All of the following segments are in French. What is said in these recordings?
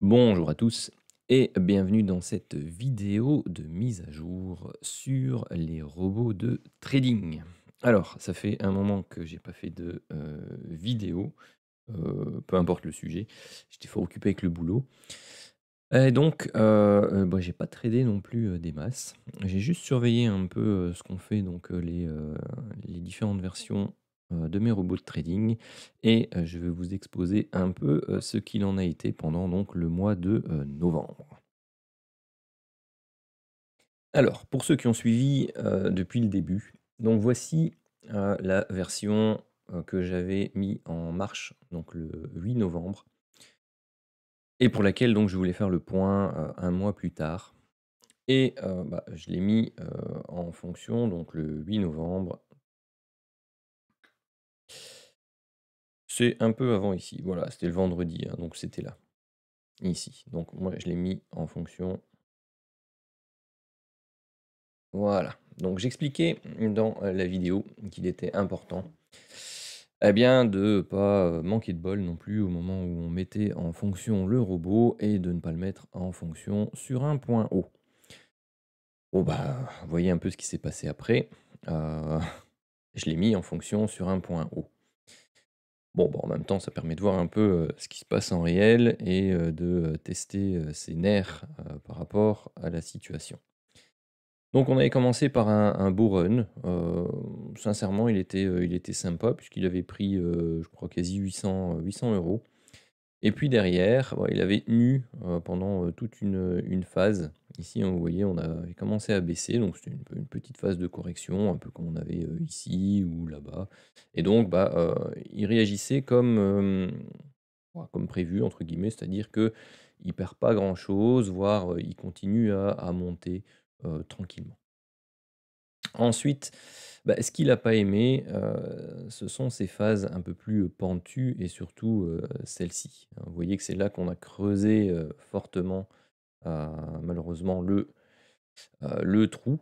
Bonjour à tous et bienvenue dans cette vidéo de mise à jour sur les robots de trading. Alors, ça fait un moment que j'ai pas fait de vidéo, peu importe le sujet, j'étais fort occupé avec le boulot. Et donc, bah, j'ai pas tradé non plus des masses. J'ai juste surveillé un peu ce qu'ont fait donc les différentes versions de mes robots de trading et je vais vous exposer un peu ce qu'il en a été pendant donc le mois de novembre. Alors, pour ceux qui ont suivi depuis le début, donc voici la version que j'avais mis en marche donc le 8 novembre et pour laquelle donc je voulais faire le point un mois plus tard. Et bah, je l'ai mis en fonction donc le 8 novembre. C'est un peu avant ici, voilà, c'était le vendredi, hein, donc c'était là, ici. Donc moi je l'ai mis en fonction, voilà. Donc j'expliquais dans la vidéo qu'il était important, eh bien, de pas manquer de bol non plus au moment où on mettait en fonction le robot et de ne pas le mettre en fonction sur un point haut. Bon bah, vous voyez un peu ce qui s'est passé après. Heu, je l'ai mis en fonction sur un point haut. Bon, bah, en même temps, ça permet de voir un peu, ce qui se passe en réel et de tester, ses nerfs, par rapport à la situation. Donc on avait commencé par un beau run, sincèrement il était sympa puisqu'il avait pris, je crois quasi 800 €. Et puis derrière, bah, il avait tenu, pendant, toute une phase. Ici, hein, vous voyez, on avait commencé à baisser, donc c'était une petite phase de correction, un peu comme on avait, ici ou là-bas. Et donc, bah, il réagissait comme, bah, comme «prévu» entre guillemets, c'est-à-dire qu'il perd pas grand-chose, voire, il continue à monter, tranquillement. Ensuite, bah, ce qu'il a pas aimé, ce sont ces phases un peu plus, pentues et surtout, celle-ci, hein. Vous voyez que c'est là qu'on a creusé, fortement, malheureusement le trou.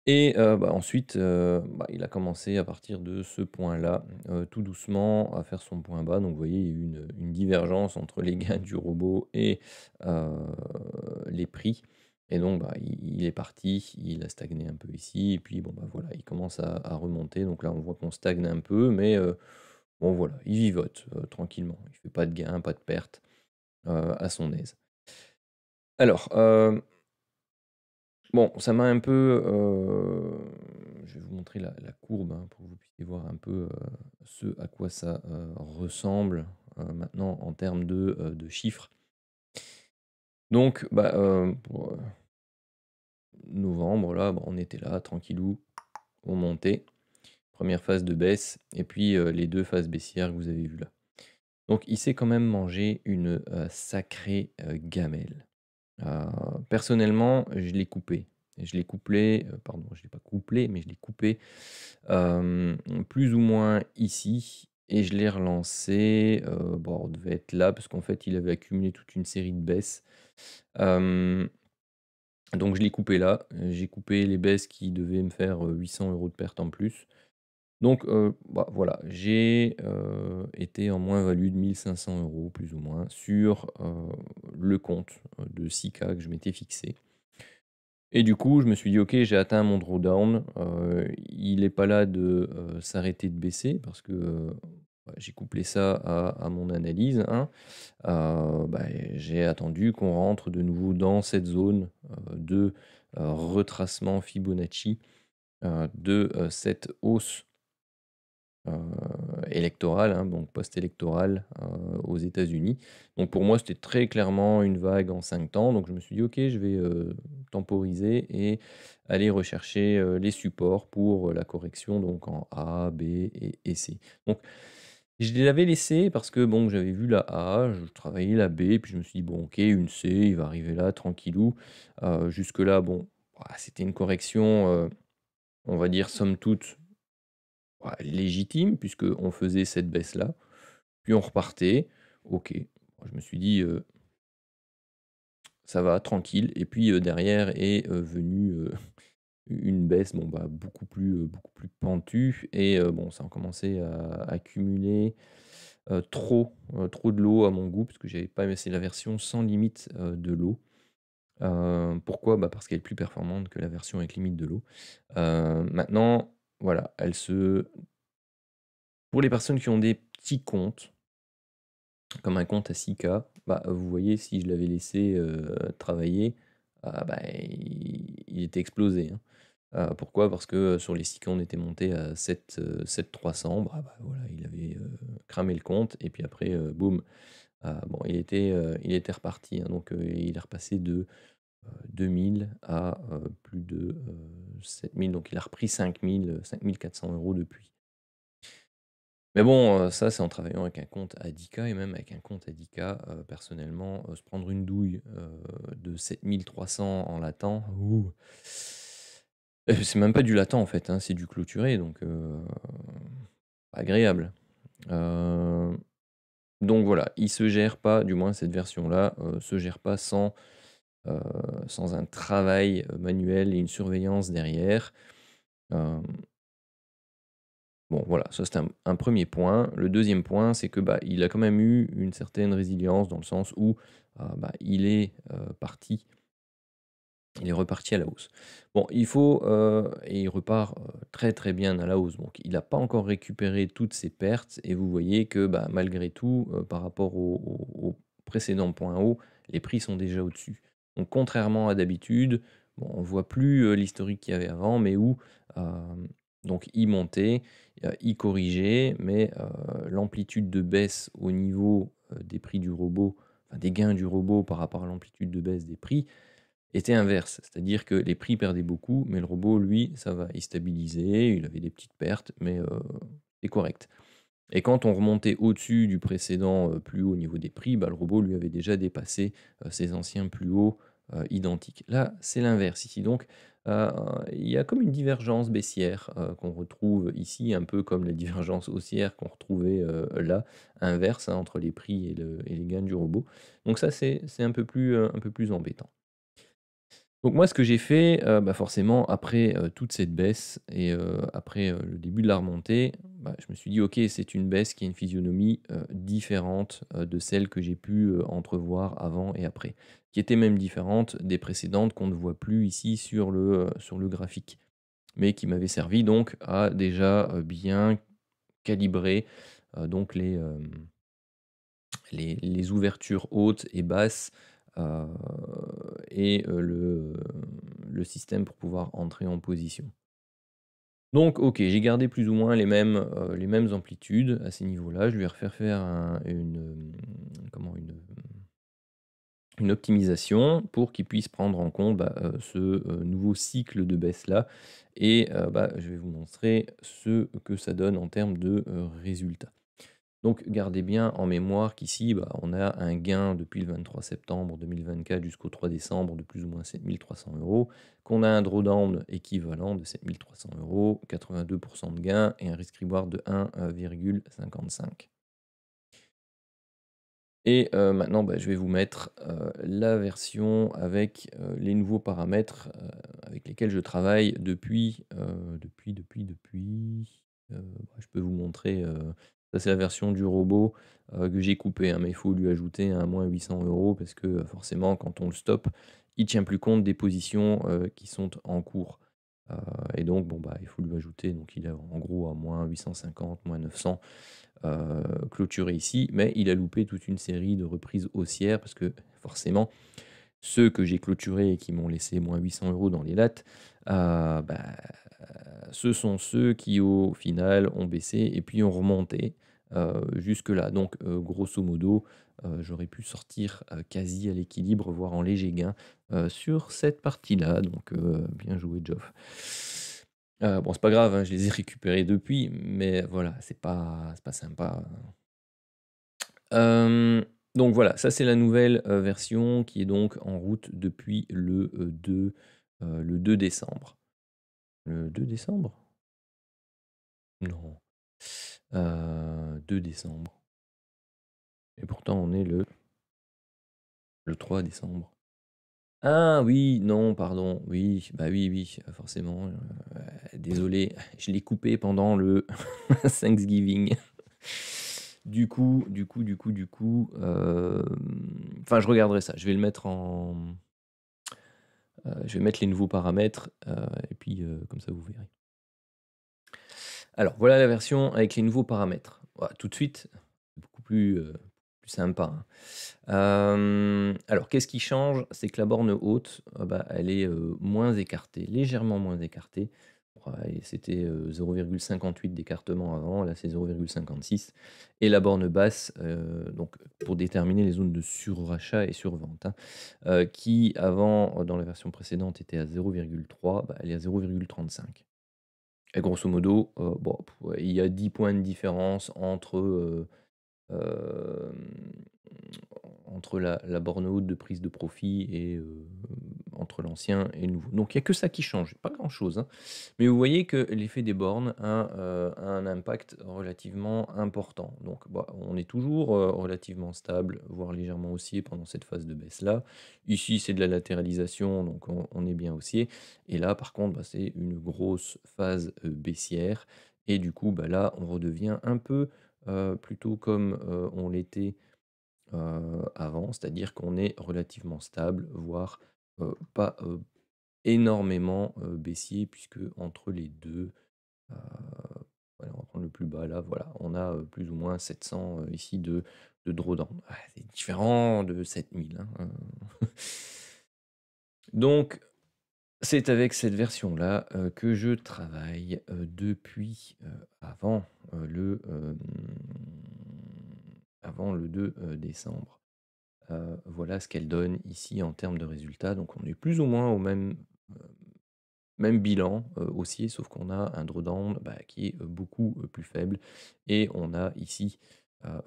Et bah, ensuite, bah, il a commencé à partir de ce point-là, tout doucement à faire son point bas. Donc vous voyez, il y a eu une divergence entre les gains du robot et heu, les prix. Et donc bah, il est parti, il a stagné un peu ici et puis bon, bah, voilà, il commence à remonter. Donc là, on voit qu'on stagne un peu mais bon voilà, il vivote, tranquillement. Il fait pas de gains, pas de pertes, à son aise. Alors, bon, ça m'a un peu, je vais vous montrer la courbe, hein, pour que vous puissiez voir un peu, ce à quoi ça, ressemble, maintenant en termes de chiffres. Donc, bah, pour, novembre là, bah, on était là tranquillou, on montait. Première phase de baisse et puis, les 2 phases baissières que vous avez vues là. Donc il s'est quand même mangé une, sacrée, gamelle. Heu, Personnellement, je l'ai coupé. Je l'ai couplé, pardon, je l'ai pas couplé, mais je l'ai coupé, plus ou moins ici et je l'ai relancé, bon, on devait être là parce qu'en fait, il avait accumulé toute une série de baisses. Hem, donc je l'ai coupé là, j'ai coupé les baisses qui devaient me faire, 800 € de perte en plus. Donc bah, voilà, j'ai, été en moins-value de 1 500 € plus ou moins sur, le compte, de 6K que je m'étais fixé. Et du coup, je me suis dit: «OK, j'ai atteint mon drawdown, il est pas là de, s'arrêter de baisser» parce que, bah, j'ai couplé ça à mon analyse, hein. Bah, j'ai attendu qu'on rentre de nouveau dans cette zone, de, retracement Fibonacci, de, cette hausse Heu, électorale, hein, donc post-électorale, aux États-Unis. Donc pour moi, c'était très clairement une vague en 5 temps, donc je me suis dit: «OK, je vais, temporiser et aller rechercher, les supports pour, la correction donc en A, B et C». Donc je l'avais laissé parce que bon, j'avais vu la A, je travaillais la B, puis je me suis dit: «Bon OK, une C, il va arriver là tranquillou». Jusque-là, bon, c'était une correction, on va dire somme toute ouais, légitime puisqu'on faisait cette baisse-là, puis on repartait. OK. Je me suis dit, «Ça va, tranquille» et puis, derrière est, venue, une baisse, bon, bah, beaucoup plus pentue et bon, ça a commencé à accumuler. trop de l'eau à mon goût, parce que j'avais pas aimé c'est la version sans limite, de l'eau. Pourquoi? Bah, parce qu'elle est plus performante que la version avec limite de l'eau. Maintenant, voilà, elle se pour les personnes qui ont des petits comptes, comme un compte à 6K, bah, vous voyez si je l'avais laissé, travailler, bah, il était explosé, hein. Pourquoi? Parce que, sur les 6K, on était monté à 7 300, bah, voilà, il avait, cramé le compte et puis après, boum, bon, il était reparti, hein, donc il est repassé de 2 000 à plus de 7 000, donc il a repris 5 400 € depuis. Mais bon, ça, c'est en travaillant avec un compte à 10K et même avec un compte à 10K, personnellement, se prendre une douille, de 7 300 en latent, ouh! C'est même pas du latent, en fait, hein, c'est du clôturé, donc pas agréable. Heu, donc voilà, il se gère pas, du moins cette version-là, se gère pas heu, sans un travail, manuel et une surveillance derrière. Hem, bon voilà, ça c'est un 1er point. Le deuxième point, c'est que, bah, il a quand même eu une certaine résilience dans le sens où, bah, il est reparti à la hausse. Bon, et il repart, très, très bien à la hausse. Donc il n'a pas encore récupéré toutes ses pertes et vous voyez que, bah, malgré tout, par rapport au précédent point haut, les prix sont déjà au-dessus. Donc contrairement à d'habitude, bon, on voit plus, l'historique qu'il y avait avant, mais où, donc il montait, il corrigeait, mais l'amplitude de baisse au niveau, des prix du robot, enfin des gains du robot par rapport à l'amplitude de baisse des prix, était inverse. C'est-à-dire que les prix perdaient beaucoup, mais le robot, lui, ça va, il stabilisait, il avait des petites pertes, mais c'est correct. Et quand on remontait au-dessus du précédent, plus haut au niveau des prix, bah, le robot, lui, avait déjà dépassé, ses anciens plus hauts, identiques. Là, c'est l'inverse ici. Donc, heu, il y a comme une divergence baissière, qu'on retrouve ici, un peu comme la divergence haussière qu'on retrouvait, là, inverse, hein, entre les prix et les gains du robot. Donc ça, c'est un peu plus embêtant. Donc moi, ce que j'ai fait, bah, forcément après, toute cette baisse et après, le début de la remontée, bah, je me suis dit: «OK, c'est une baisse qui a une physionomie, différente, de celle que j'ai pu, entrevoir avant et après». Qui était même différente des précédentes qu'on ne voit plus ici sur le graphique. Mais qui m'avaient servi donc à déjà, bien calibrer, donc les ouvertures hautes et basses, heu et le système pour pouvoir entrer en position. Donc OK, j'ai gardé plus ou moins les mêmes amplitudes à ces niveaux-là. Je lui ai refait faire une optimisation pour qu'il puisse prendre en compte, bah, ce, nouveau cycle de baisse-là et bah, je vais vous montrer ce que ça donne en termes de, résultats. Donc gardez bien en mémoire qu'ici, bah, on a un gain depuis le 23 septembre 2024 jusqu'au 3 décembre de plus ou moins 7 300 €, qu'on a un drawdown équivalent de 7 300 €, 82 de gain et un risk reward de 1,55. Et maintenant, bah, je vais vous mettre, la version avec, les nouveaux paramètres, avec lesquels je travaille bah, je peux vous montrer, ça c'est la version du robot, que j'ai coupé, hein, mais il faut lui ajouter un moins 800 € parce que, forcément quand on le stoppe, il tient plus compte des positions, qui sont en cours. Heu et donc bon, bah, il faut lui ajouter donc il est en gros à moins 850, moins 900 clôturé ici, mais il a loupé toute une série de reprises haussières parce que forcément, ceux que j'ai clôturés et qui m'ont laissé moins 800 € dans les lattes, bah, ce sont ceux qui au final ont baissé et puis ont remonté, jusque-là. Donc, grosso modo, j'aurais pu sortir, quasi à l'équilibre, voire en léger gain, sur cette partie-là. Donc, bien joué Geoff. Bon, c'est pas grave, hein, je les ai récupérés depuis, mais voilà, c'est pas sympa. Donc voilà, ça c'est la nouvelle, version qui est donc en route depuis le 2 décembre. Le 2 décembre? Non, 2 décembre et pourtant on est le 3 décembre. Ah oui, non, pardon, oui, bah oui, oui, forcément, désolé, je l'ai coupé pendant le Thanksgiving. enfin, je regarderai ça. Je vais le mettre je vais mettre les nouveaux paramètres, et puis, comme ça vous verrez. Alors voilà la version avec les nouveaux paramètres. Voilà, tout de suite, beaucoup plus sympa, hein. Alors qu'est-ce qui change? C'est que la borne haute, bah, elle est, moins écartée, légèrement moins écartée. Ouais, et c'était, 0,58 d'écartement avant, là c'est 0,56 et la borne basse, donc pour déterminer les zones de surrachat et survente, hein, qui avant, dans la version précédente était à 0,3, bah, elle est à 0,35. Et grosso modo, bon, ouais, il y a 10 points de différence hem, entre la borne haute de prise de profit et entre l'ancien et le nouveau. Donc il y a que ça qui change, pas grand-chose, hein. Mais vous voyez que l'effet des bornes a un impact relativement important. Donc bah, on est toujours, relativement stable, voire légèrement haussier pendant cette phase de baisse-là. Ici, c'est de la latéralisation, donc on est bien haussier. Et là, par contre, bah, c'est une grosse phase, baissière et du coup, bah, là, on redevient un peu, plutôt comme, on l'était avant, c'est-à-dire qu'on est relativement stable, voire, pas, énormément, baissier puisque entre les 2, heu, allez, on va prendre le plus bas là, voilà, on a, plus ou moins 700, ici de drawdown. Ouais, c'est différent de 7 000, hein, Donc c'est avec cette version-là, que je travaille, depuis, avant le 2, décembre. Voilà ce qu'elle donne ici en termes de résultats. Donc on est plus ou moins au même bilan, haussier, sauf qu'on a un drawdown, bah, qui est, beaucoup, plus faible et on a ici,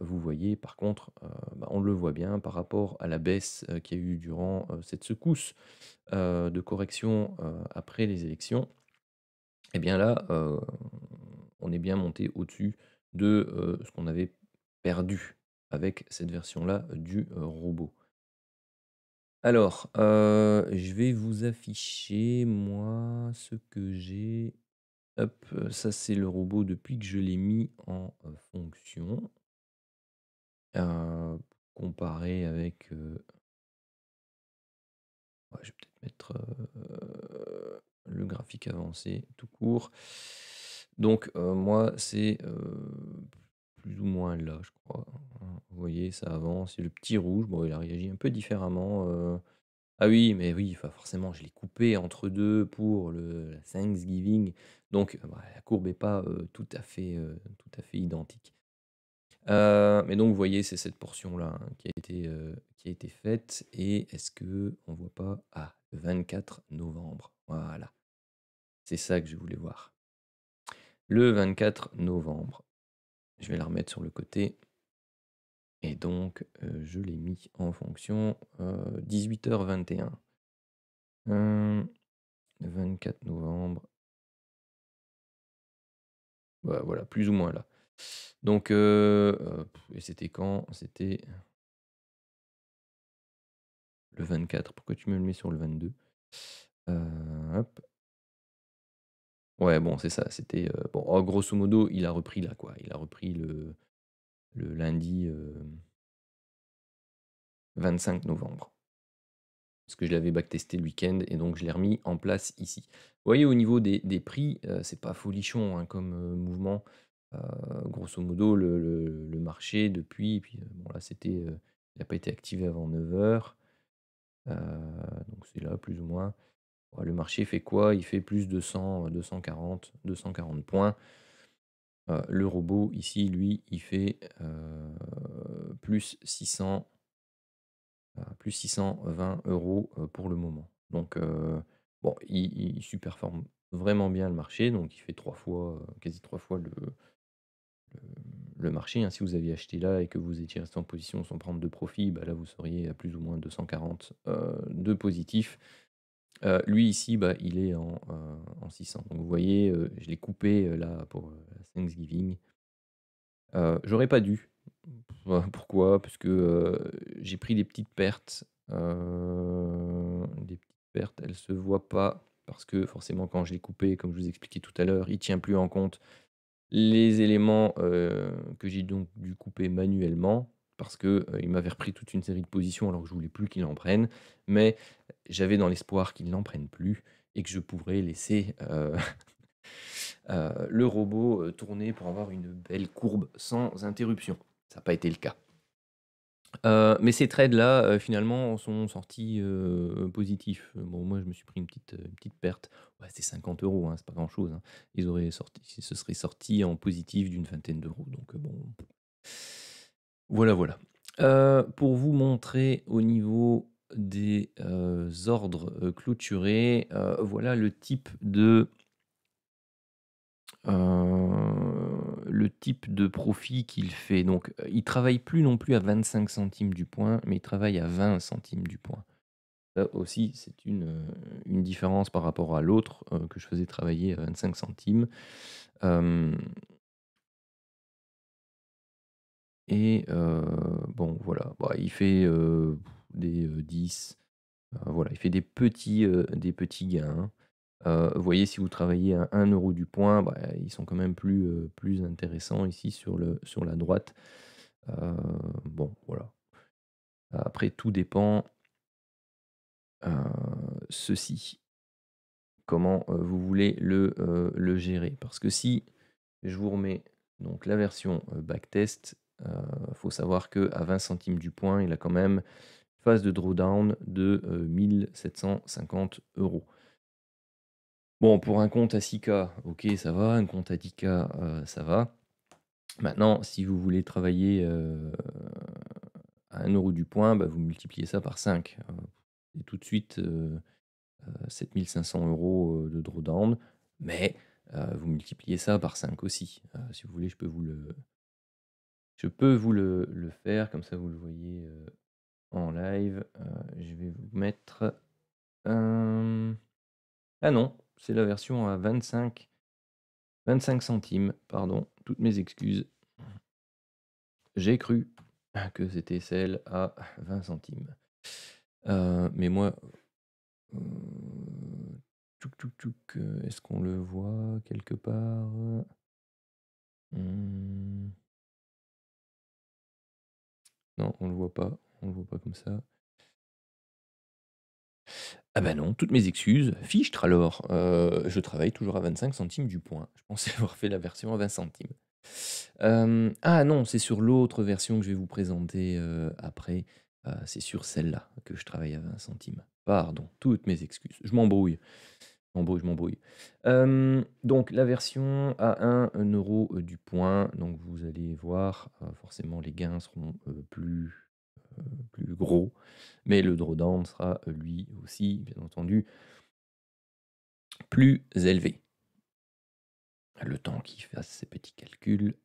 vous voyez par contre, bah, on le voit bien par rapport à la baisse, qu'il y a eu durant, cette secousse, de correction, après les élections. Et bien là, on est bien monté au-dessus de, ce qu'on avait perdu avec cette version-là, du, robot. Alors, je vais vous afficher moi ce que j'ai. Hop, ça c'est le robot depuis que je l'ai mis en, fonction. Comparé avec, ouais, je vais peut-être mettre, le graphique avancé tout court. Donc, moi c'est, plus ou moins là, je crois, hein. Vous voyez, ça avance et le petit rouge, bon il a réagi un peu différemment, ah oui, mais oui, enfin forcément, je l'ai coupé entre 2 pour le Thanksgiving, donc bah, la courbe est pas, tout à fait identique. Mais donc vous voyez, c'est cette portion-là, hein, qui a été faite et est-ce que on voit pas? Ah, le 24 novembre, voilà, c'est ça que je voulais voir. Le 24 novembre, je vais la remettre sur le côté et donc je l'ai mis en fonction, 18h21. Le 24 novembre. Ouais, voilà, plus ou moins là. Donc, et c'était quand? C'était le 24. Pourquoi tu me le mets sur le 22? Hop. Ouais, bon, c'est ça, c'était, bon, oh, grosso modo, il a repris là, quoi. Il a repris le lundi, 25 novembre. Parce que je l'avais backtesté le week-end et donc je l'ai remis en place ici. Vous voyez au niveau des prix, c'est pas folichon, hein, comme, mouvement. Grosso modo le marché depuis et puis, bon là c'était, il a pas été activé avant 9h, heu, donc c'est là plus ou moins. Ouais, le marché fait quoi? Il fait plus de 240 points. Le robot ici, lui, il fait, plus 600 plus 620 €, pour le moment. Donc, bon, il superforme vraiment bien le marché, donc il fait 3 fois, quasi 3 fois le marché, hein. Si vous aviez acheté là et que vous étiez resté en position sans prendre de profit, bah, là, vous seriez à plus ou moins 240, de positif. Lui ici, bah, il est en 600. Donc vous voyez, je l'ai coupé, là pour, Thanksgiving. J'aurais pas dû. Pourquoi? Parce que, j'ai pris des petites pertes, elles se voient pas parce que forcément quand je l'ai coupé, comme je vous expliquais tout à l'heure, il tient plus en compte Les éléments, que j'ai donc dû couper manuellement parce que, il m'avait repris toute une série de positions alors que je voulais plus qu'il en prenne, mais j'avais dans l'espoir qu'il n'en prenne plus et que je pourrais laisser, le robot, tourner pour avoir une belle courbe sans interruption. Ça n'a pas été le cas. Mais ces trades-là, finalement sont sortis, positifs. Bon, moi, je me suis pris une petite perte. Ouais, c'est 50 €, hein, c'est pas grand-chose, hein. Ils se seraient sortis en positif d'une vingtaine d'euros, donc bon, voilà, voilà. Pour vous montrer au niveau des, ordres, clôturés, voilà le type de profit qu'il fait. Donc, il travaille plus non plus à 25 centimes du point, mais il travaille à 20 centimes du point. Ça aussi, c'est une différence par rapport à l'autre, que je faisais travailler à 25 centimes. Hem et bon, voilà, bah, il fait, des, 10, voilà, il fait des petits gains. Vous voyez, si vous travaillez à 1 € du point, bah, ils sont quand même plus intéressants ici sur la droite. Heu, bon, voilà. Après tout dépend, ceci, comment, vous voulez le gérer. Parce que si je vous remets donc la version, backtest, faut savoir qu'à 20 centimes du point, il a quand même phase de drawdown de, 1 750 €. Bon, pour un compte à 6K, OK, ça va, un compte à 10K, ça va. Maintenant, si vous voulez travailler, à 1 € du point, bah, vous multipliez ça par 5, et tout de suite, 7 500 € de drawdown, mais vous multipliez ça par 5 aussi. Si vous voulez, je peux vous le faire, comme ça vous le voyez, en live. Je vais vous mettre, hem ah non, c'est la version à 25 centimes, pardon, toutes mes excuses. J'ai cru que c'était celle à 20 centimes. Mais moi, heu, touc touc touc, est-ce qu'on le voit quelque part? Mmh, non, on le voit pas comme ça. Ah bah non, toutes mes excuses. Fichtre alors, je travaille toujours à 25 centimes du point. Je pensais avoir fait la version à 20 centimes. Ah non, c'est sur l'autre version que je vais vous présenter, après, c'est sur celle-là que je travaille à 20 centimes. Pardon, toutes mes excuses. Je m'embrouille. Donc la version à 1 € du point, donc vous allez voir, forcément les gains seront, plus gros, mais le drawdown sera, lui aussi, bien entendu, plus élevé. Le temps qu'il fasse ses petits calculs.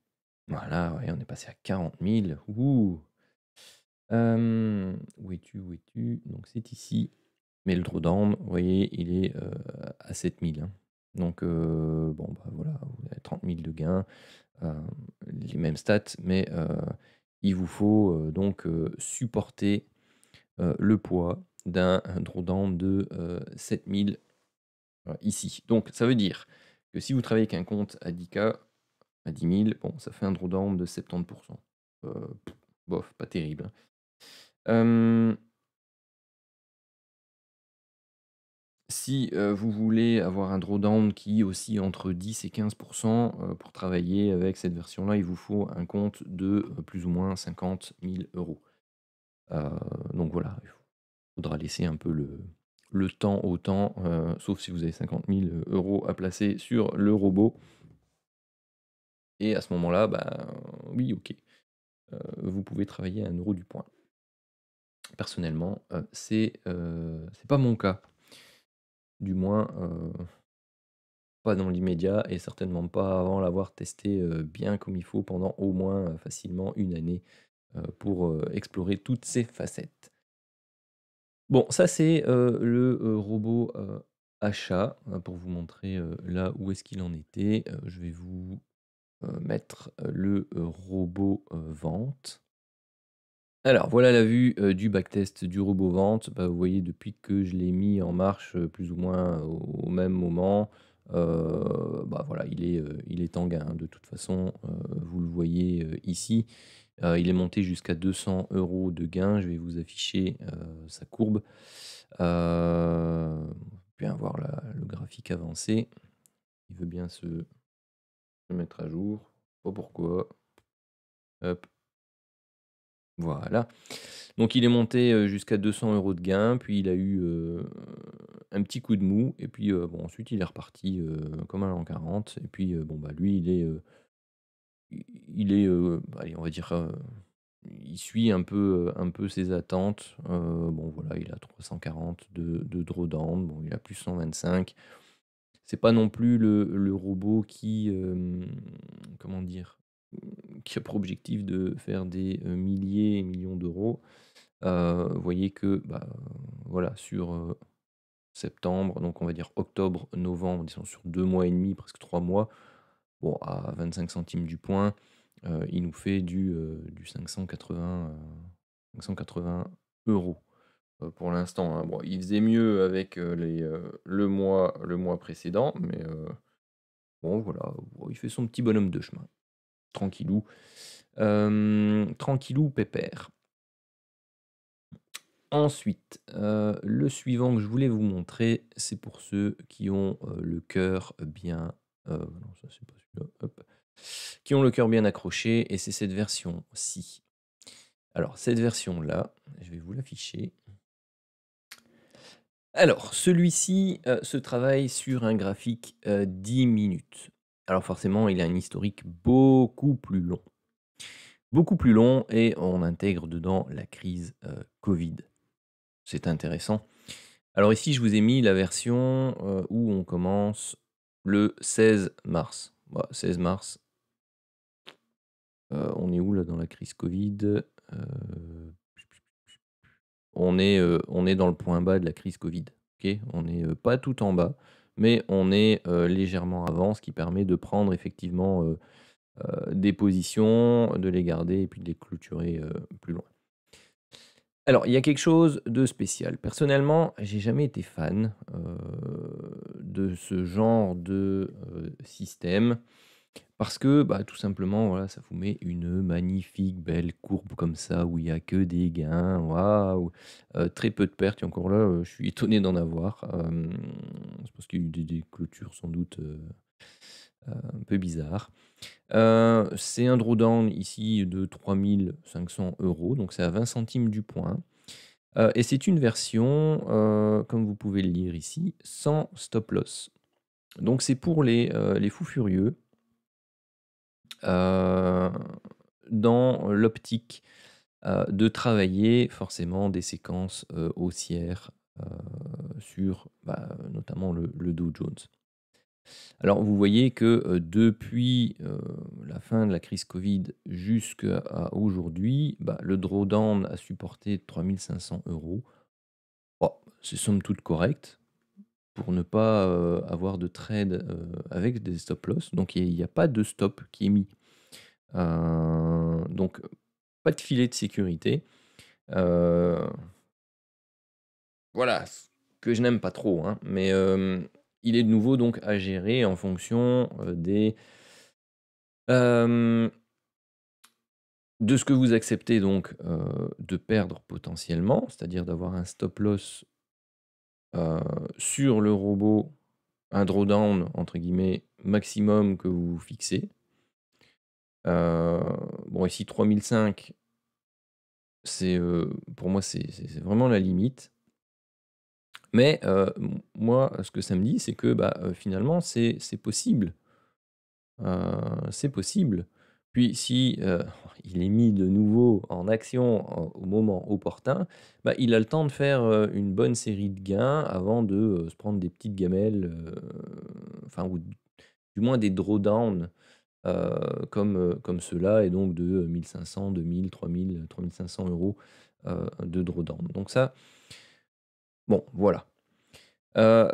Voilà, ouais, on est passé à 40 000. Ouh! Où es-tu? Où es-tu? Donc c'est ici, mais le drawdown, vous voyez, il est, à 7 000, hein. Donc bon, bah, voilà, vous avez 30 000 de gains, les mêmes stats, mais il vous faut, donc supporter, le poids d'un drawdown de, 7 000, ici. Donc ça veut dire que si vous travaillez avec un compte à 10K, à 10 000, bon, ça fait un drawdown de 70. Heu, bof, pas terrible, hein. Hem, Si, vous voulez avoir un drawdown qui oscille entre 10 et 15, pour travailler avec cette version-là, il vous faut un compte de, plus ou moins 50 000 €. Heu, donc voilà, il faudra laisser un peu le temps au temps, sauf si vous avez 50 000 € à placer sur le robot et à ce moment-là, bah, oui, OK, vous pouvez travailler à 1 € du point. Personnellement, c'est pas mon cas, du moins, pas dans l'immédiat et certainement pas avant l'avoir testé, bien comme il faut pendant au moins, facilement une année, pour, explorer toutes ses facettes. Bon, ça c'est, le, robot, achat, pour vous montrer, là où est-ce qu'il en était. Je vais vous, mettre, le, robot, vente. Alors voilà la vue, du backtest du robot vente. Bah, vous voyez depuis que je l'ai mis en marche, plus ou moins au même moment, Bah, voilà, il est en gain, hein, de toute façon, vous le voyez, ici. Il est monté jusqu'à 200 € de gain. Je vais vous afficher, sa courbe. Bien voir le graphique avancé. Il veut bien se mettre à jour. Je sais pas pourquoi. Hop, voilà. Donc il est monté, jusqu'à 200 € de gain, puis il a eu, un petit coup de mou et puis, bon ensuite il est reparti, comme un l'an 40 et puis, bon bah lui il est, allez on va dire, il suit un peu ses attentes. Bon voilà, il a 340 de drawdown, bon il a plus 125. C'est pas non plus le robot qui, comment dire? Qui a pour objectif de faire des, milliers et millions d'euros. Vous voyez que, bah, voilà, sur, septembre, donc on va dire octobre, novembre, disons sur 2 mois et demi, presque 3 mois, bon, à 25 centimes du point, il nous fait du 580 €, pour l'instant, hein. Bon, il faisait mieux avec, le mois précédent, mais, bon voilà, bon, il fait son petit bonhomme de chemin, tranquillou, tranquillou pépère. Ensuite, le suivant que je voulais vous montrer, c'est pour ceux qui ont, le cœur bien, non ça c'est pas celui-là, hop. Qui ont le cœur bien accroché et c'est cette version-ci. Alors cette version-là, je vais vous l'afficher. Alors celui-ci, se travaille sur un graphique, 10 minutes. Alors forcément, il a un historique beaucoup plus long et on intègre dedans la crise, Covid. C'est intéressant. Alors ici, je vous ai mis la version, où on commence le 16 mars. Bah, 16 mars, on est où là dans la crise Covid? On est dans le point bas de la crise Covid, OK? On n'est, pas tout en bas, mais on est, légèrement avant, ce qui permet de prendre effectivement, des positions, de les garder et puis de les clôturer, plus loin. Alors, il y a quelque chose de spécial. Personnellement, j'ai jamais été fan, de ce genre de, système parce que, bah, tout simplement, voilà, ça vous met une magnifique belle courbe comme ça où il y a que des gains, waouh! Très peu de pertes et encore là, je suis étonné d'en avoir. C'est parce qu'il y a eu des clôtures sans doute, un peu bizarres. C'est un drawdown ici de 3 500 €, donc c'est à 20 centimes du point. Et c'est une version, comme vous pouvez le lire ici, sans stop loss. Donc c'est pour les fous furieux, heu, dans l'optique, de travailler forcément des séquences, haussières, sur, bah, notamment le Dow Jones. Alors vous voyez que, depuis, la fin de la crise Covid jusqu'à aujourd'hui, bah, le drawdown a supporté 3 500 €. Bon, c'est somme toute correct pour ne pas, avoir de trade, avec des stop loss. Donc il y a pas de stop qui est mis. Donc pas de filet de sécurité. Heu, voilà, ce que je n'aime pas trop, hein, mais il est de nouveau donc à gérer en fonction, hem, de ce que vous acceptez donc, de perdre potentiellement, c'est-à-dire d'avoir un stop loss, heu, sur le robot, un «drawdown» entre guillemets maximum que vous vous fixez. Heu, bon ici 3 500, c'est, pour moi c'est vraiment la limite. Mais, moi ce que ça me dit c'est que, bah, finalement c'est possible. C'est possible. Puis si, il est mis de nouveau en action au moment opportun, bah, il a le temps de faire, une bonne série de gains avant de, se prendre des petites gamelles, enfin ou du moins des drawdowns, comme ceux-là et donc de, 1 500, 2 000, 3 000, 3 500 €, de drawdown. Donc ça, bon voilà. Heu,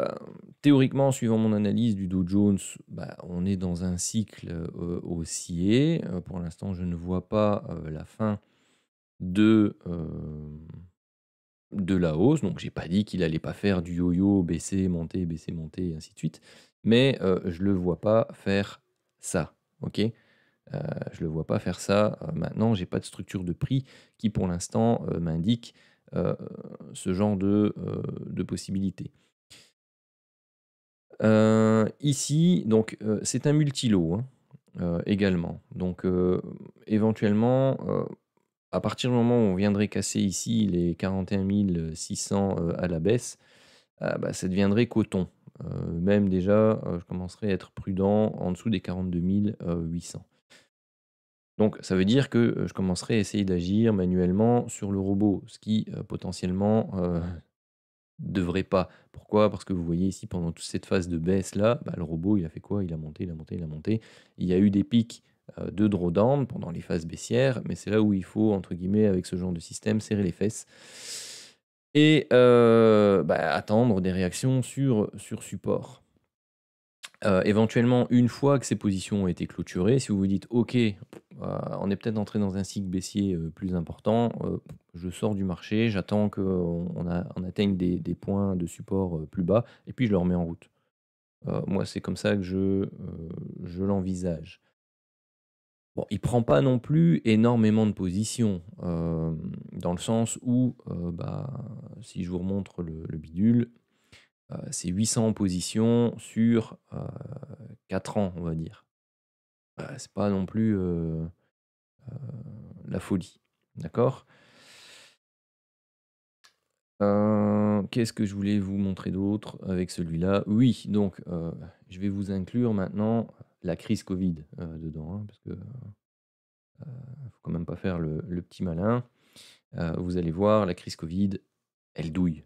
Théoriquement, suivant mon analyse du Dow Jones, bah, on est dans un cycle, haussier. Pour l'instant, je ne vois pas, la fin de, de la hausse. Donc j'ai pas dit qu'il allait pas faire du yo-yo, baisser, monter et ainsi de suite. mais je le vois pas faire ça, OK? Je le vois pas faire ça, maintenant j'ai pas de structure de prix qui pour l'instant, m'indique, heu, ce genre de possibilité. Ici donc, c'est un multilot, hein, également. Donc, éventuellement, à partir du moment où on viendrait casser ici les 41 600, à la baisse, bah, ça deviendrait coton. Même déjà, je commencerai à être prudent en dessous des 42 800. Donc ça veut dire que, je commencerai à essayer d'agir manuellement sur le robot, ce qui, potentiellement, devrait pas. Pourquoi? Parce que vous voyez ici pendant toute cette phase de baisse là, bah, le robot il a fait quoi? Il a monté, il a monté, il a monté. Il y a eu des pics, de drawdown pendant les phases baissières, mais c'est là où il faut entre guillemets avec ce genre de système «serrer les fesses» et bah, attendre des réactions sur support. Éventuellement, une fois que ces positions ont été clôturées, si vous vous dites: «OK, on est peut-être entré dans un cycle baissier, plus important», je sors du marché, j'attends qu'on atteigne des points de support, plus bas et puis je le remets en route. Moi, c'est comme ça que je l'envisage. Bon, il prend pas non plus énormément de positions, dans le sens où, bah, si je vous remontre le bidule, c'est 800 positions sur, 4 ans, on va dire. C'est pas non plus, la folie, d'accord? Qu'est-ce que je voulais vous montrer d'autre avec celui-là? Oui, donc je vais vous inclure maintenant la crise Covid, dedans, hein, parce que, faut quand même pas faire le petit malin. Vous allez voir, la crise Covid, elle douille.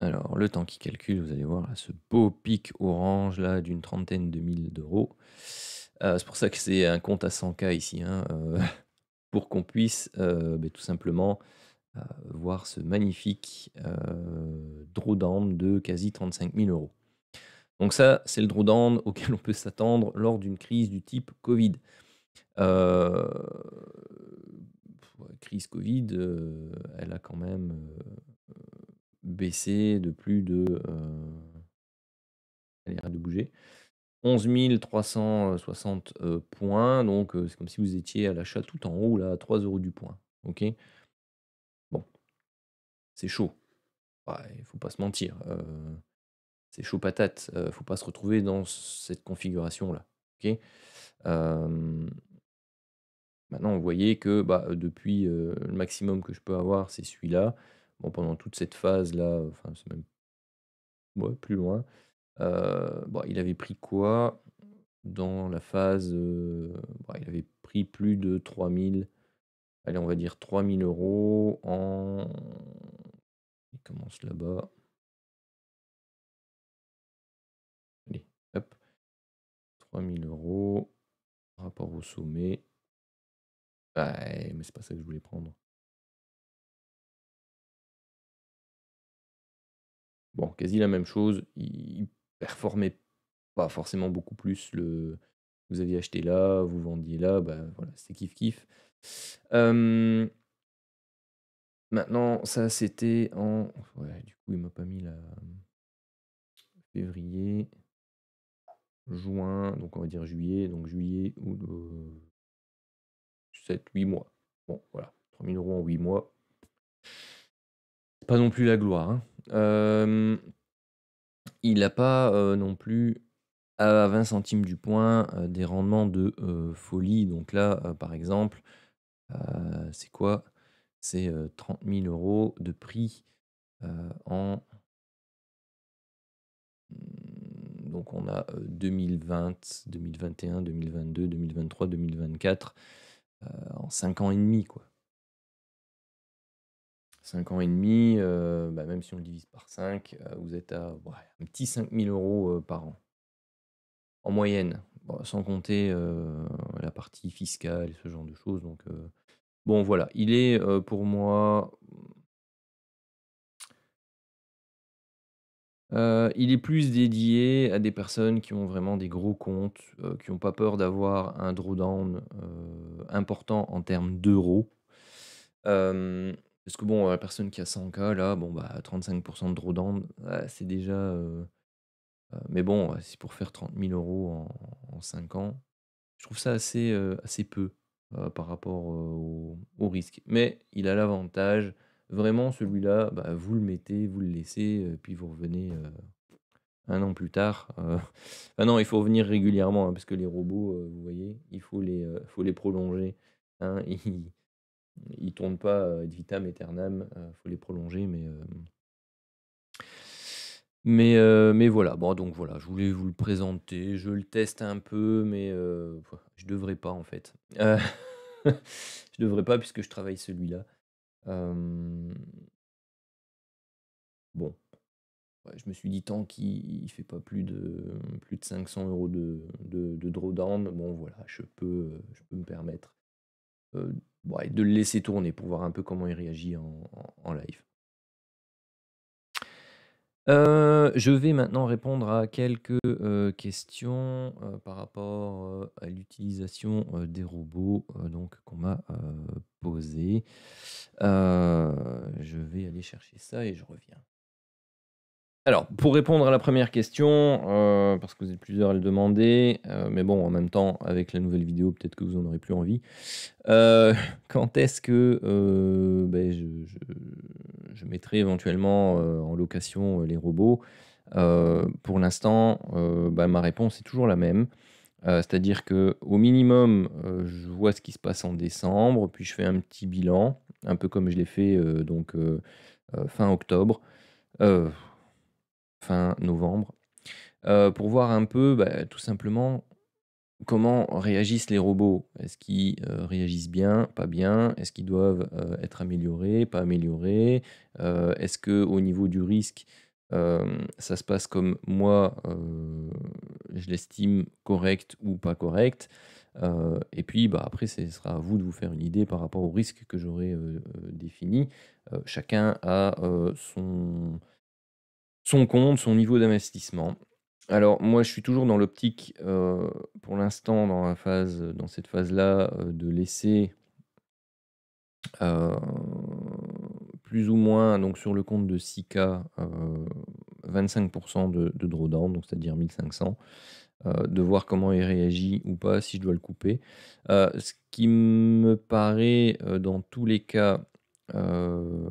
Alors le temps qui calcule, vous allez voir là, ce beau pic orange là d'une trentaine de mille d'euros. C'est pour ça que c'est un compte à 100 K ici, hein, pour qu'on puisse, beh, tout simplement, voir ce magnifique, drawdown de quasi 35 000 euros. Donc ça, c'est le drawdown auquel on peut s'attendre lors d'une crise du type Covid. Heu, ouais, crise Covid, elle a quand même, baissé de plus de, allez, arrête de bouger, 11 360, points, donc c'est comme si vous étiez à l'achat tout en haut là, à 3 € du point, OK? Bon, c'est chaud. Ouais, il faut pas se mentir, c'est chaud patate, faut pas se retrouver dans cette configuration-là, OK? Hem, Maintenant vous voyez que, bah, depuis, le maximum que je peux avoir, c'est celui-là. Bon, pendant toute cette phase-là, enfin c'est même ouais, plus loin, bah, il avait pris quoi? Dans la phase, bah, il avait pris plus de 3 000, allez, on va dire 3 000 € en il commence là-bas, allez, hop, 3 000 € par rapport au sommet. Ouais, mais c'est pas ça que je voulais prendre. Bon, quasi la même chose, il performait pas forcément beaucoup plus vous aviez acheté là, vous vendiez là, bah, voilà, c'est kiff kiff. Hem, Maintenant ça c'était en ouais, du coup il m'a pas mis la février, juin, donc on va dire juillet, donc juillet, août, 7-8 mois. Bon voilà, 3 000 € en 8 mois, pas non plus la gloire, hein. Il a pas, non plus à 20 centimes du point, des rendements de, folie. Donc là, par exemple, c'est quoi? C'est, 30 000 € de prix, en donc on a, 2020, 2021, 2022, 2023, 2024, en 5 ans et demi, quoi. 5 ans et demi, bah, même si on le divise par 5, vous êtes à ouais, un petit 5 000 € par an, en moyenne. Bon, sans compter, la partie fiscale et ce genre de choses, donc bon voilà, il est, pour moi, il est plus dédié à des personnes qui ont vraiment des gros comptes, qui ont pas peur d'avoir un drawdown, important en termes d'euros. Hem Parce que bon, la personne qui a 100 K là, bon, bah, 35 de drawdown, c'est déjà, mais bon, c'est pour faire 30 000 € en 5 ans. Je trouve ça assez peu, par rapport, au risque. Mais il a l'avantage, vraiment celui-là, bah, vous le mettez, vous le laissez, puis vous revenez, 1 an plus tard, ah non, il faut revenir régulièrement, hein, parce que les robots, vous voyez, faut les prolonger, hein. Ils tournent pas, ad vitam aeternam, faut les prolonger, mais voilà. Bon, donc voilà, je voulais vous le présenter. Je le teste un peu, mais je devrais pas, en fait. Je devrais pas puisque je travaille celui-là. Hem, bon, ouais, je me suis dit tant qu'il fait pas plus de 500 € de drawdown, bon voilà, je peux me permettre, ouais, de le laisser tourner pour voir un peu comment il réagit en live. Je vais maintenant répondre à quelques, questions, par rapport, à l'utilisation, des robots, donc qu'on m'a, posées. Je vais aller chercher ça et je reviens. Alors, pour répondre à la première question, parce que vous êtes plusieurs à le demander, mais bon, en même temps, avec la nouvelle vidéo, peut-être que vous en aurez plus envie. Heu, quand est-ce que, je mettrai éventuellement, en location, les robots? Pour l'instant, bah, ma réponse est toujours la même. C'est-à-dire qu'au minimum, je vois ce qui se passe en décembre, puis je fais un petit bilan, un peu comme je l'ai fait, fin octobre, heu, fin novembre, pour voir un peu, bah, tout simplement comment réagissent les robots. Est-ce qu'ils, réagissent bien, pas bien? Est-ce qu'ils doivent, être améliorés, pas améliorés? Est-ce qu'au niveau du risque, ça se passe comme moi, je l'estime correct ou pas correct? Et puis, bah, après ce sera à vous de vous faire une idée par rapport au risque que j'aurai, défini. Chacun a, son compte, son niveau d'investissement. Alors moi, je suis toujours dans l'optique, pour l'instant dans cette phase-là, de laisser, heu, plus ou moins donc sur le compte de 6K, 25 de drawdown, donc c'est-à-dire 1 500, de voir comment il réagit ou pas, si je dois le couper. Ce qui me paraît, dans tous les cas, heu,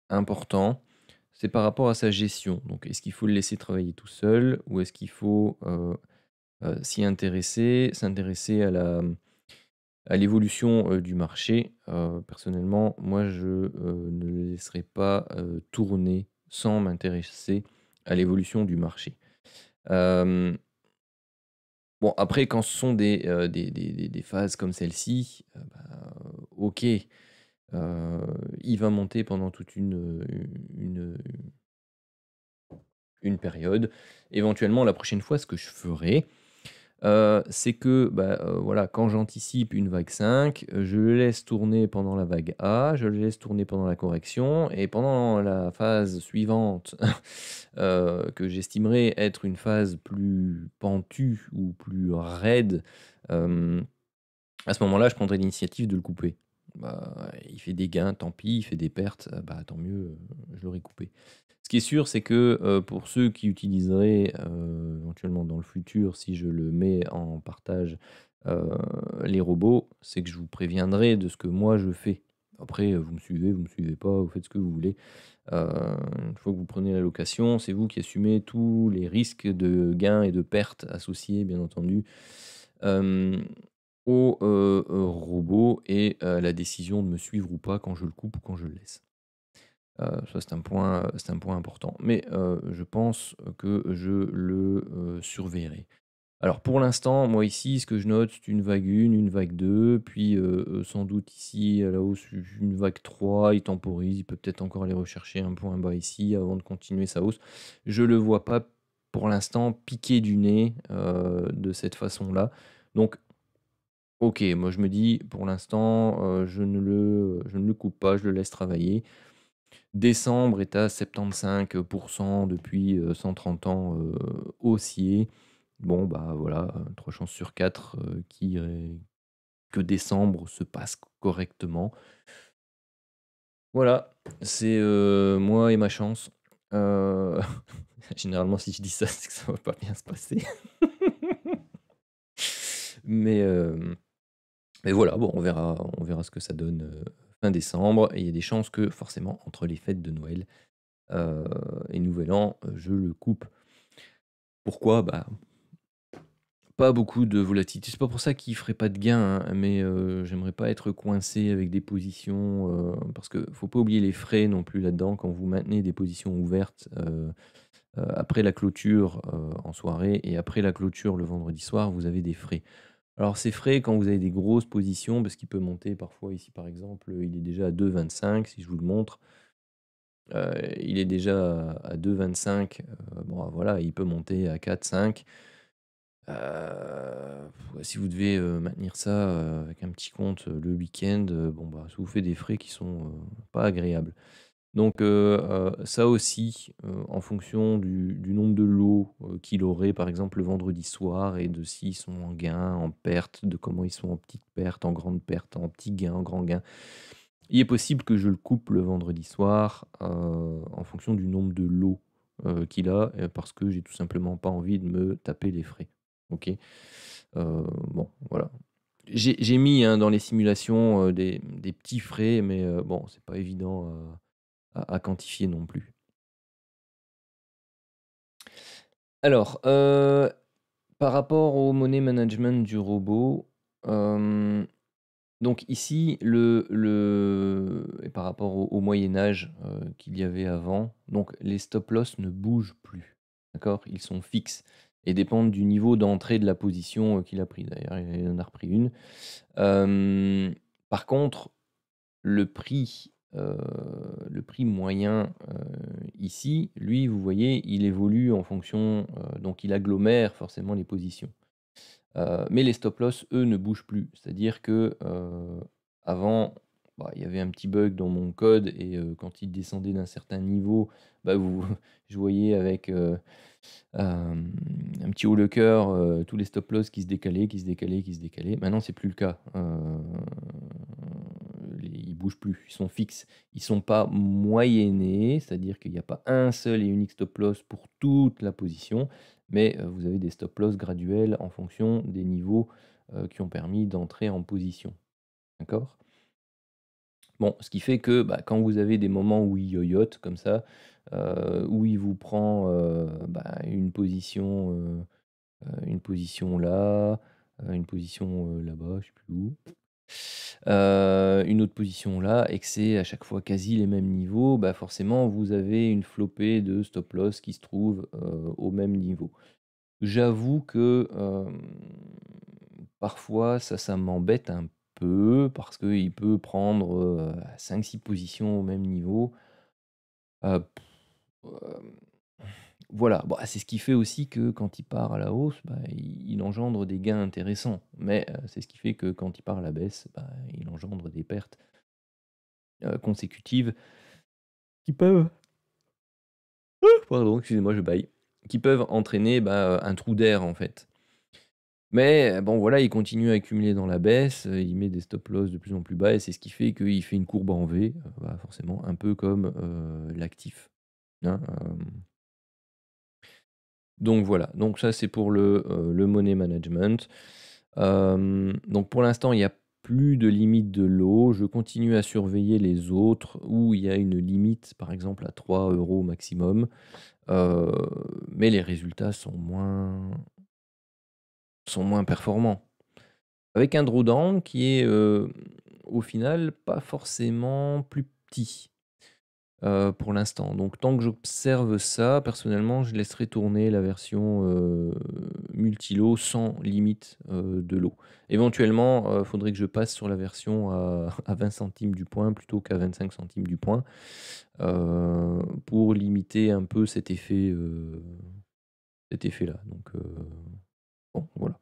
important, c'est par rapport à sa gestion. Donc est-ce qu'il faut le laisser travailler tout seul ou est-ce qu'il faut, s'y intéresser, s'intéresser à l'évolution, du marché? Personnellement, moi, je, ne le laisserai pas, tourner sans m'intéresser à l'évolution du marché. Hem, bon, après, quand ce sont des phases comme celle-ci, bah, OK, il va monter pendant toute une période. Éventuellement, la prochaine fois, ce que je ferai, c'est que, bah, voilà, quand j'anticipe une vague 5, je le laisse tourner pendant la vague A, je le laisse tourner pendant la correction et pendant la phase suivante, que j'estimerais être une phase plus pentue ou plus raide, hem, à ce moment-là, je prendrai l'initiative de le couper. Bah, il fait des gains, tant pis, il fait des pertes, bah, tant mieux, je l'aurai coupé. Ce qui est sûr, c'est que, pour ceux qui utiliseraient, éventuellement dans le futur, si je le mets en partage, heu, les robots, c'est que je vous préviendrai de ce que moi je fais. Après, vous me suivez pas, vous faites ce que vous voulez. Heu, une fois que vous prenez la location, c'est vous qui assumez tous les risques de gains et de pertes associés, bien entendu, hem, au, robot et la décision de me suivre ou pas quand je le coupe ou quand je le laisse. Ça c'est un point important. Mais, je pense que je le, surveillerai. Alors pour l'instant, moi ici, ce que je note, c'est une vague 1, une vague 2, puis, sans doute ici à la hausse, une vague 3. Il temporise, il peut peut-être encore aller rechercher un point bas ici avant de continuer sa hausse. Je le vois pas pour l'instant piquer du nez, de cette façon-là. Donc OK, moi je me dis pour l'instant, je ne le coupe pas, je le laisse travailler. Décembre est à 75 depuis, 130 ans, haussier. Bon, bah, voilà, 3 chances sur 4, qui ré que décembre se passe correctement. Voilà, c'est, moi et ma chance. Heu, généralement si je dis ça, c'est que ça va pas bien se passer. Mais, mais voilà, bon on verra ce que ça donne, fin décembre et il y a des chances que forcément entre les fêtes de Noël, heu et Nouvel An, je le coupe. Pourquoi? Bah, pas beaucoup de volatilité. C'est pas pour ça qu'il ferait pas de gain, hein, mais, j'aimerais pas être coincé avec des positions, parce que faut pas oublier les frais non plus là-dedans. Quand vous maintenez des positions ouvertes, après la clôture, en soirée et après la clôture le vendredi soir, vous avez des frais. Alors ces frais, quand vous avez des grosses positions, parce qu'il peut monter parfois ici par exemple, il est déjà à 2,25 si je vous le montre. Il est déjà à 2,25, bon voilà, il peut monter à 4-5. Ouais, si vous devez, maintenir ça, avec un petit compte, le week-end, bon, bah, ça vous fait des frais qui sont, pas agréables. Donc ça aussi, en fonction du nombre de lots, qu'il aurait, par exemple, le vendredi soir et de s'ils sont en gain, en perte, de comment ils sont en petite perte, en grande perte, en petit gain, en grand gain. Il est possible que je le coupe le vendredi soir, en fonction du nombre de lots, qu'il a, parce que j'ai tout simplement pas envie de me taper les frais. OK? Bon, voilà. J'ai mis, hein, dans les simulations, des petits frais, mais bon, c'est pas évident à quantifier non plus. Alors, par rapport au money management du robot, hem, donc ici, et par rapport au Moyen Âge, qu'il y avait avant, donc les stop loss ne bougent plus, d'accord? Ils sont fixes et dépendent du niveau d'entrée de la position, qu'il a pris. D'ailleurs, il en a repris une. Par contre, le prix, le prix moyen, ici, lui, vous voyez, il évolue en fonction, donc il agglomère forcément les positions. Mais les stop loss, eux, ne bougent plus. C'est-à-dire que, avant, bah, il y avait un petit bug dans mon code et quand il descendait d'un certain niveau, bah, vous je voyais avec, un petit haut le cœur, tous les stop loss qui se décalaient, qui se décalaient, qui se décalaient. Maintenant, c'est plus le cas. Ils bougent plus, ils sont fixes. Ils sont pas moyennés, c'est-à-dire qu'il n'y a pas un seul et unique stop loss pour toute la position, mais vous avez des stop loss graduels en fonction des niveaux, qui ont permis d'entrer en position. D'accord? Bon, ce qui fait que, bah, quand vous avez des moments où il yoyote comme ça, où il vous prend, bah, une position là, une position, là-bas, je sais plus où, une autre position là et que c'est à chaque fois quasi les mêmes niveaux, bah, forcément vous avez une flopée de stop loss qui se trouvent, au même niveau. J'avoue que, parfois ça m'embête un peu parce qu'il peut prendre, 5-6 positions au même niveau. Heu, hem, voilà, bah, c'est ce qui fait aussi que quand il part à la hausse, bah, il engendre des gains intéressants. Mais, c'est ce qui fait que quand il part à la baisse, bah, il engendre des pertes, consécutives qui peuvent pardon, excusez-moi, je bâille, qui peuvent entraîner, bah, un trou d'air, en fait. Mais bon, voilà, il continue à accumuler dans la baisse, il met des stop loss de plus en plus bas et c'est ce qui fait qu'il fait une courbe en V, bah, forcément un peu comme, l'actif, hein, donc voilà, donc ça c'est pour le money management. Donc pour l'instant, il y a plus de limite de lot. Je continue à surveiller les autres où il y a une limite, par exemple à 3 € maximum, heu, mais les résultats sont moins performants. Avec un drawdown qui est, au final, pas forcément plus petit, pour l'instant. Donc tant que j'observe ça, personnellement, je laisserai tourner la version, multi-lot sans limite, de lot. Éventuellement, faudrait que je passe sur la version à à 20 centimes du point plutôt qu'à 25 centimes du point, pour limiter un peu cet effet-là. Donc bon, voilà.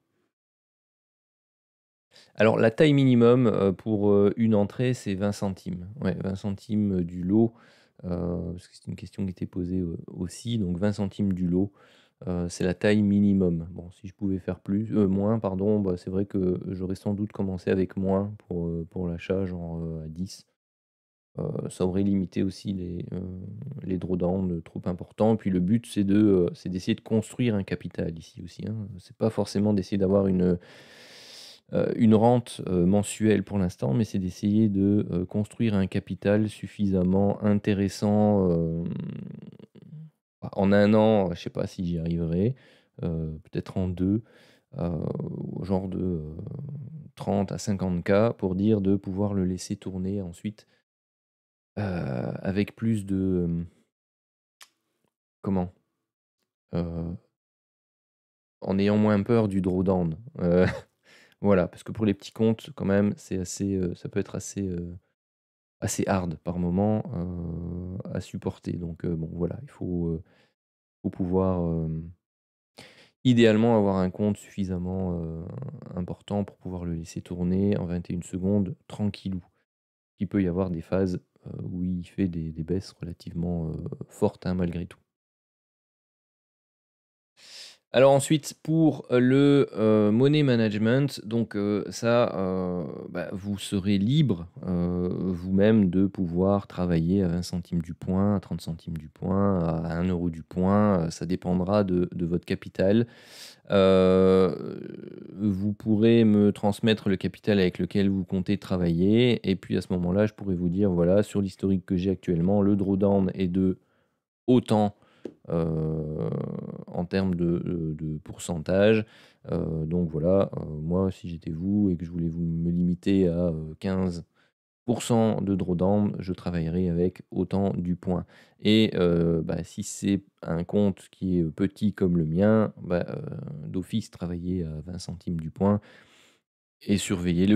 Alors la taille minimum, pour, une entrée, c'est 20 centimes. Ouais, 20 centimes, du lot, parce que c'est une question qui était posée, aussi, donc 20 centimes du lot, c'est la taille minimum. Bon, si je pouvais faire moins pardon, bah, c'est vrai que j'aurais sans doute commencé avec moins pour l'achat, genre, à 10. Ça aurait limité aussi les drawdowns, trop importants. Puis le but, c'est d'essayer de construire un capital ici aussi, hein. C'est pas forcément d'essayer d'avoir une rente, mensuelle pour l'instant, mais c'est d'essayer de, construire un capital suffisamment intéressant, en 1 an, je sais pas si j'y arriverai, peut-être en 2, genre de, 30 à 50K pour dire de pouvoir le laisser tourner ensuite, avec plus de, comment? Heu, En ayant moins peur du drawdown, voilà, parce que pour les petits comptes quand même, c'est assez, ça peut être assez hard par moment, à supporter donc bon voilà, faut pouvoir, idéalement avoir un compte suffisamment, important pour pouvoir le laisser tourner en 21 secondes tranquillou. Il peut y avoir des phases, où il fait des baisses relativement, fortes, hein, malgré tout. Alors ensuite pour le, money management, donc ça, bah, vous serez libre, vous-même de pouvoir travailler à 20 centimes du point, à 30 centimes du point, à 1 € du point, ça dépendra de votre capital. Vous pourrez me transmettre le capital avec lequel vous comptez travailler et puis à ce moment-là, je pourrais vous dire: «Voilà, sur l'historique que j'ai actuellement, le drawdown est de autant, heu, en termes de pourcentage. Donc voilà, moi, si j'étais vous et que je voulais vous me limiter à, 15 de drawdown, je travaillerai avec autant du point et bah, si c'est un compte qui est, petit comme le mien, bah, d'office travailler à 20 centimes du point et surveillez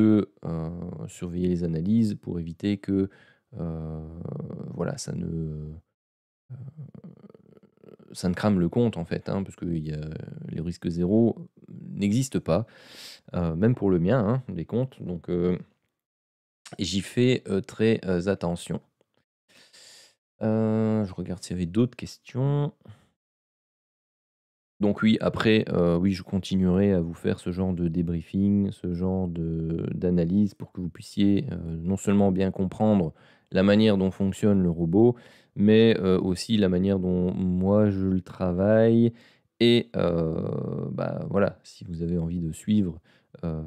les analyses pour éviter que, voilà, ça ne crame le compte en fait, hein, parce que le risque zéro n'existe pas, même pour le mien, hein, les comptes donc j'y fais, très, attention. Je regarde s'il y avait d'autres questions. Donc oui, après, oui, je continuerai à vous faire ce genre de débriefing, ce genre d'analyse pour que vous puissiez, non seulement bien comprendre la manière dont fonctionne le robot, mais, aussi la manière dont moi je le travaille et bah, voilà, si vous avez envie de suivre, heu,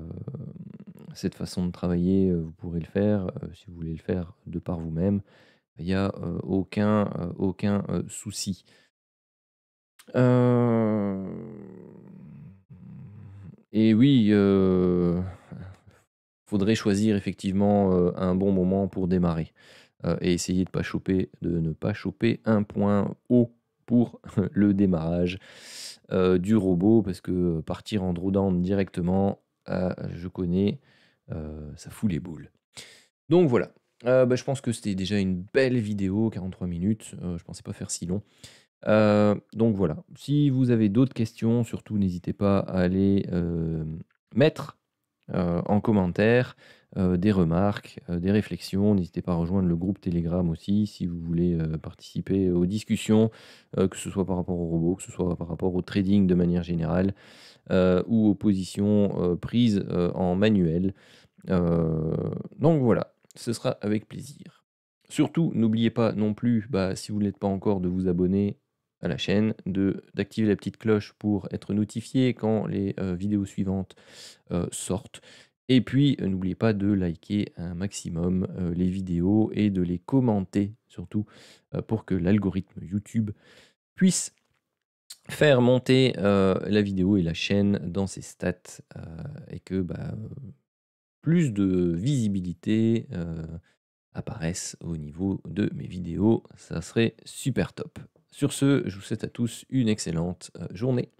cette façon de travailler, vous pourrez le faire, si vous voulez le faire de par vous-même, il y a, aucun, souci. Et oui, faudrait choisir effectivement, un bon moment pour démarrer, et essayer de ne pas choper un point haut pour le démarrage, du robot parce que, partir en drawdown directement, je connais, ça fout les boules. Donc voilà, bah, je pense que c'était déjà une belle vidéo, 43 minutes, je pensais pas faire si long. Donc voilà, si vous avez d'autres questions, surtout n'hésitez pas à les, mettre, en commentaire, des remarques, des réflexions. N'hésitez pas à rejoindre le groupe Telegram aussi si vous voulez, participer aux discussions, que ce soit par rapport au robot, que ce soit par rapport au trading de manière générale, ou aux positions, prises, en manuel. Heu, donc voilà, ce sera avec plaisir. Surtout, n'oubliez pas non plus, bah, si vous ne l'êtes pas encore, de vous abonner à la chaîne, d'activer la petite cloche pour être notifié quand les, vidéos suivantes, sortent et puis, n'oubliez pas de liker un maximum, les vidéos et de les commenter surtout, pour que l'algorithme YouTube puisse faire monter, la vidéo et la chaîne dans ses stats, et que, bah, plus de visibilité, apparaisse au niveau de mes vidéos. Ça serait super top. Sur ce, je vous souhaite à tous une excellente, journée.